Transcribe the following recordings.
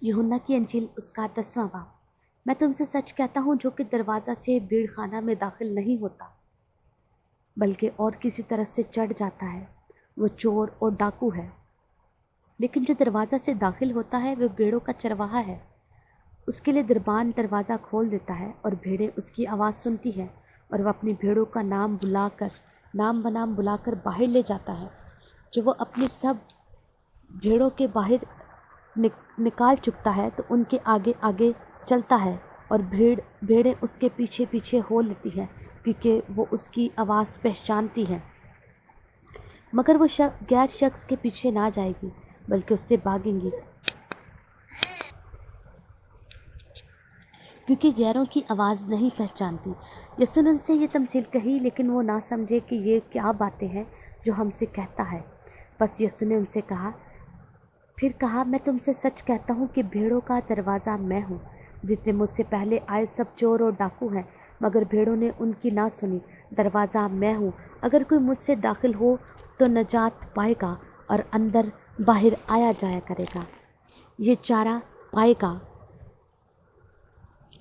यूहन्ना की अंजील उसका 10वां बाब। मैं तुमसे सच कहता हूँ, जो कि दरवाज़ा से भीड़ खाना में दाखिल नहीं होता बल्कि और किसी तरह से चढ़ जाता है, वो चोर और डाकू है। लेकिन जो दरवाज़ा से दाखिल होता है वो भेड़ों का चरवाहा है। उसके लिए दरबान दरवाज़ा खोल देता है और भेड़ें उसकी आवाज़ सुनती हैं, और वह अपनी भेड़ों का नाम बनाम बुलाकर बाहर ले जाता है। जो वो अपनी सब भेड़ों के बाहर निकाल चुकता है तो उनके आगे आगे चलता है, और भेड़ें उसके पीछे पीछे हो लेती हैं, क्योंकि वो उसकी आवाज़ पहचानती हैं। मगर वो गैर शख्स के पीछे ना जाएगी बल्कि उससे भागेंगी, क्योंकि गैरों की आवाज़ नहीं पहचानती। यीशु ने उनसे ये तमसील कही, लेकिन वो ना समझे कि ये क्या बातें हैं जो हमसे कहता है। बस यीशु ने उनसे कहा, मैं तुमसे सच कहता हूँ कि भेड़ों का दरवाज़ा मैं हूँ। जितने मुझसे पहले आए सब चोर और डाकू हैं, मगर भेड़ों ने उनकी ना सुनी। दरवाज़ा मैं हूँ। अगर कोई मुझसे दाखिल हो तो नजात पाएगा और अंदर बाहर आया जाया करेगा। ये चारा पाएगा।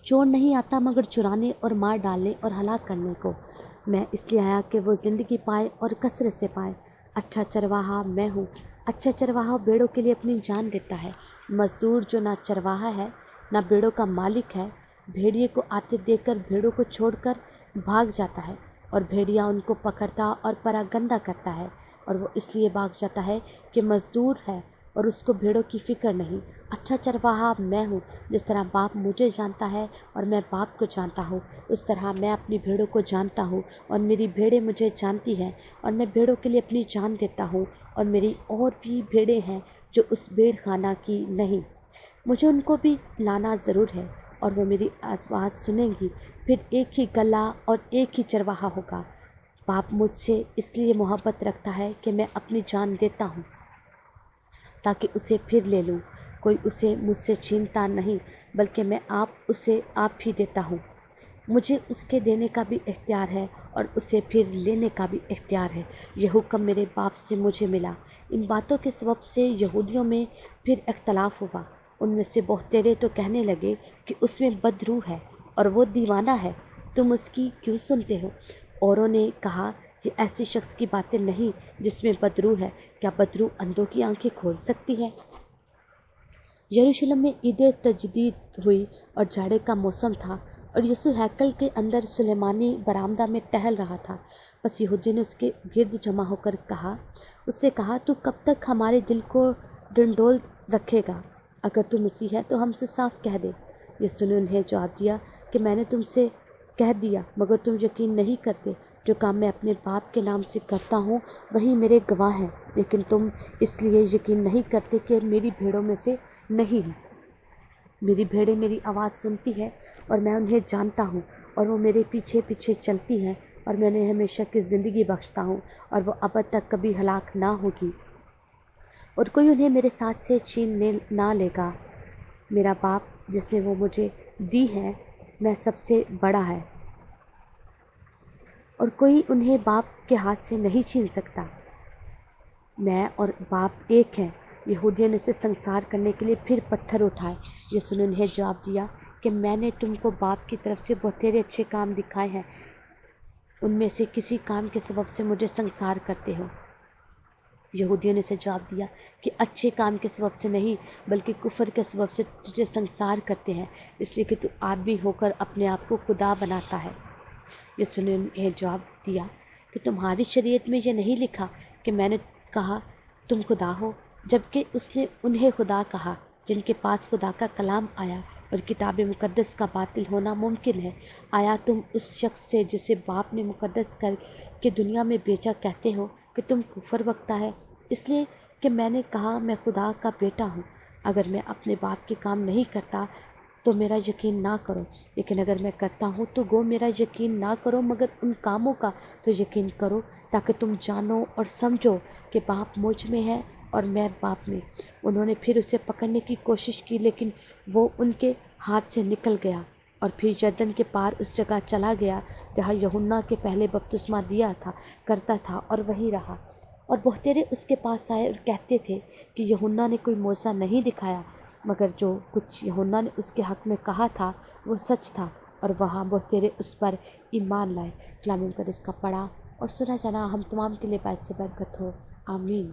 चोर नहीं आता मगर चुराने और मार डालने और हलाक करने को। मैं इसलिए आया कि वो ज़िंदगी पाए और कसरत से पाए। अच्छा चरवाहा मैं हूँ। अच्छा चरवाहा भेड़ों के लिए अपनी जान देता है। मजदूर जो ना चरवाहा है ना भेड़ों का मालिक है, भेड़िए को आते देखकर भेड़ों को छोड़कर भाग जाता है, और भेड़िया उनको पकड़ता और परागंदा करता है। और वो इसलिए भाग जाता है कि मजदूर है और उसको भेड़ों की फिक्र नहीं। अच्छा चरवाहा मैं हूँ। जिस तरह बाप मुझे जानता है और मैं बाप को जानता हूँ, उस तरह मैं अपनी भेड़ों को जानता हूँ, और मेरी भेड़ें मुझे जानती हैं, और मैं भेड़ों के लिए अपनी जान देता हूँ। और मेरी और भी भेड़ें हैं जो उस भेड़ खाना की नहीं। मुझे उनको भी लाना ज़रूर है, और वो मेरी आवाज़ सुनेंगी। फिर एक ही गला और एक ही चरवाहा होगा। बाप मुझसे इसलिए मोहब्बत रखता है कि मैं अपनी जान देता हूँ ताकि उसे फिर ले लूँ। कोई उसे मुझसे छीनता नहीं, बल्कि मैं उसे आप ही देता हूँ। मुझे उसके देने का भी इख्तियार है और उसे फिर लेने का भी इख्तियार है। यह हुक्म मेरे बाप से मुझे मिला। इन बातों के सबब से यहूदियों में फिर इख्तलाफ हुआ। उनमें से बहुतेरे तो कहने लगे कि उसमें बदरूह है और वो दीवाना है, तुम उसकी क्यों सुनते हो? औरों ने कहा, ये ऐसी शख्स की बातें नहीं जिसमें बदरूह है। क्या बदरूह अंधों की आंखें खोल सकती है? यरूशलेम में ईद तजदीद हुई और जाड़े का मौसम था, और यीशु हैकल के अंदर सुलेमानी बरामदा में टहल रहा था। बस यहूदियों ने उसके गिर्द जमा होकर उससे कहा, तू कब तक हमारे दिल को डंडोल रखेगा? अगर तू मसीह है तो हमसे साफ कह दे। यीशु ने उन्हें जवाब दिया कि मैंने तुमसे कह दिया, मगर तुम यकीन नहीं करते। जो काम मैं अपने बाप के नाम से करता हूँ वही मेरे गवाह हैं, लेकिन तुम इसलिए यकीन नहीं करते कि मेरी भेड़ों में से नहीं हूँ। मेरी भेड़ें मेरी आवाज़ सुनती है और मैं उन्हें जानता हूँ, और वो मेरे पीछे पीछे चलती हैं, और मैं उन्हें हमेशा की ज़िंदगी बख्शता हूँ, और वो अब तक कभी हलाक ना होगी, और कोई उन्हें मेरे साथ से छीन ना लेगा। मेरा बाप जिसने वो मुझे दी है मैं सबसे बड़ा है, और कोई उन्हें बाप के हाथ से नहीं छीन सकता। मैं और बाप एक हैं। यहूदियों ने उसे संसार करने के लिए फिर पत्थर उठाए। यीशु ने उन्हें जवाब दिया कि मैंने तुमको बाप की तरफ से बहुतेरे अच्छे काम दिखाए हैं, उनमें से किसी काम के सबब से मुझे संसार करते हो। यहूदियों ने उसे जवाब दिया कि अच्छे काम के सबब से नहीं, बल्कि कुफर के सबब से तुझे संसार करते हैं, इसलिए कि तू आदमी होकर अपने आप को खुदा बनाता है। यीशु ने उन्हें जवाब दिया कि तुम्हारी शरीयत में यह नहीं लिखा कि मैंने कहा तुम खुदा हो, जबकि उसने उन्हें खुदा कहा जिनके पास खुदा का कलाम आया, और किताब मुकद्दस का बातिल होना मुमकिन है। आया तुम उस शख्स से जिसे बाप ने मुकद्दस कर के दुनिया में भेजा कहते हो कि तुम कुफर बकता है, इसलिए कि मैंने कहा मैं खुदा का बेटा हूँ? अगर मैं अपने बाप के काम नहीं करता तो मेरा यकीन ना करो, लेकिन अगर मैं करता हूँ तो गो मेरा यकीन ना करो, मगर उन कामों का तो यकीन करो, ताकि तुम जानो और समझो कि बाप मुझ में है और मैं बाप में। उन्होंने फिर उसे पकड़ने की कोशिश की, लेकिन वो उनके हाथ से निकल गया, और फिर यरदन के पार उस जगह चला गया जहाँ यूहन्ना के पहले बपतिस्मा दिया करता था, और वहीं रहा। और बहुतेरे उसके पास आए और कहते थे कि यूहन्ना ने कोई मौजज़ा नहीं दिखाया, مگر جو کچھ یوحنا نے اس کے حق میں کہا تھا وہ سچ تھا، اور وہاں وہ تیرے اس پر ایمان لائے۔ کلام مقدس کا پڑھا اور سنا جانا ہم تمام کے لیے باعث برکت ہو، آمین۔